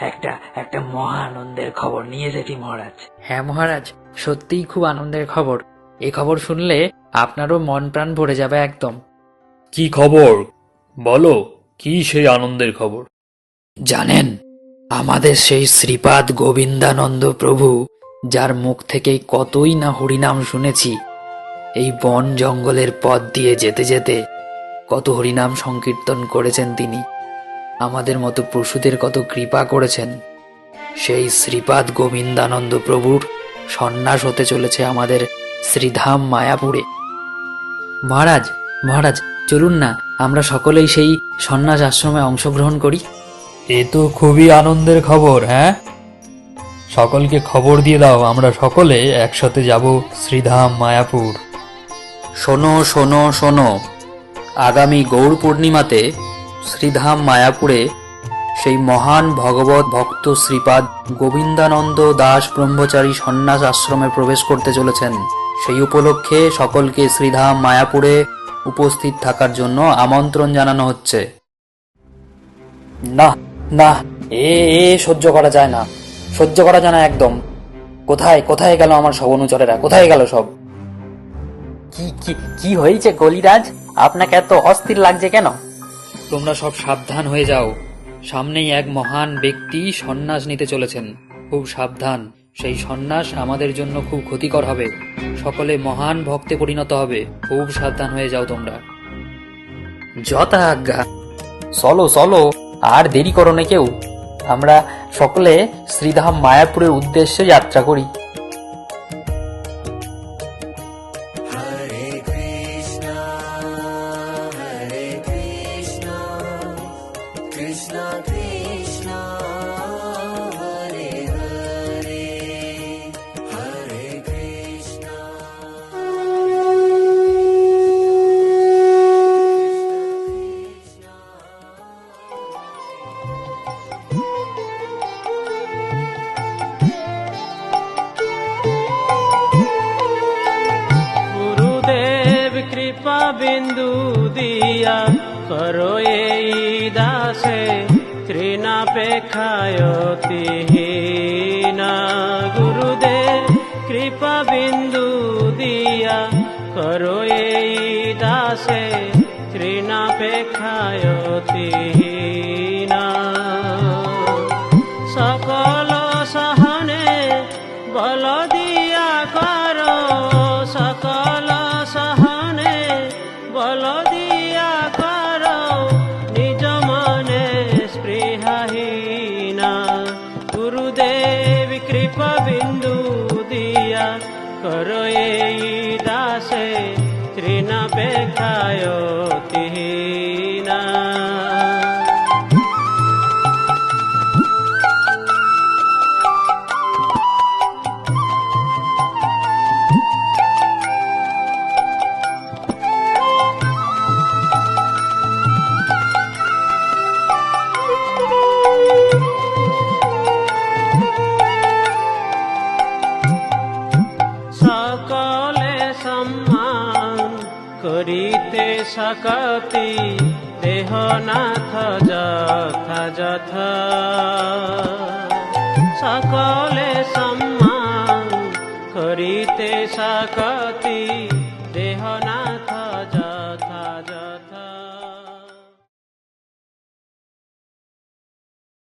একটা একটা মহা আনন্দের খবর নিয়ে এসেছি মহারাজ। হ্যাঁ মহারাজ, সত্যিই খুব আনন্দের খবর। এই খবর শুনলে আপনারও মন প্রাণ ভরে যাবে একদম। কি খবর বলো, কি সেই আনন্দের খবর? জানেন, আমাদের সেই শ্রীপাদ গোবিন্দানন্দ প্রভু, যার মুখ থেকে কতই না হরিনাম শুনেছি, এই বন জঙ্গলের পথ দিয়ে যেতে যেতে কত হরিনাম সংকীর্তন করেছেন তিনি, আমাদের মতো পশুদের কত কৃপা করেছেন। সেই শ্রীপাদ গোবিন্দানন্দ প্রভুর সন্ন্যাস হতে চলেছে আমাদের শ্রীধাম মায়াপুরে। মহারাজ, মহারাজ, চলুন না আমরা সকলেই সেই সন্ন্যাস আশ্রমে অংশগ্রহণ করি। এ তো খুবই আনন্দের খবর। হ্যাঁ, সকলকে খবর দিয়ে দাও, আমরা সকলে একসাথে যাব শ্রীধাম মায়াপুর। শোনো শোনো শোনো, আগামী গৌর পূর্ণিমাতে শ্রীধাম মায়াপুরে সেই মহান ভগবত ভক্ত শ্রীপাদ গোবিন্দানন্দ দাস ব্রহ্মচারী সন্ন্যাস আশ্রমে প্রবেশ করতে চলেছেন। সেই উপলক্ষে সকলকে শ্রীধাম মায়াপুরে উপস্থিত থাকার জন্য আমন্ত্রণ জানানো হচ্ছে। না না, এ এ সহ্য করা যায় না, সহ্য করা যায় না একদম। কোথায় কোথায় গেল আমার সব অনুচরেরা, কোথায় গেল সব? কি কি কি হয়েছে কলিরাজ, আপনাকে এত অস্থির লাগছে কেন? তোমরা সব সাবধান হয়ে যাও, সামনেই এক মহান ব্যক্তি সন্ন্যাস নিতে চলেছেন। খুব সাবধান, সেই সন্ন্যাস আমাদের জন্য খুব ক্ষতিকর হবে, সকলে মহান ভক্তে পরিণত হবে। খুব সাবধান হয়ে যাও তোমরা। যথা আজ্ঞা। চলো চলো, আর দেরি করো না কেউ, আমরা সকলে শ্রীধাম মায়াপুরের উদ্দেশ্যে যাত্রা করি। कृपा बिंदु दिया करो এই দাসে তৃণাপেক্ষায়তিহীনা। গুরুদেব কৃপা বিন্দু দিয়া করো এই দাসে তৃণাপেক্ষায়তিহীনা। সকল সহনে বল দিয়া করো, সকল সহনে বল দিয়া করো নিজ মনে স্পৃহাহীনা। গুরুদেব কৃপা বিন্দু দিয়া করো এই দাসে তৃণাপেক্ষায়তিহীনা। সকলে সম্মান করিতে সকতি দেহনাথ যথাযথ। সকলে সম্মান করিতে সকতি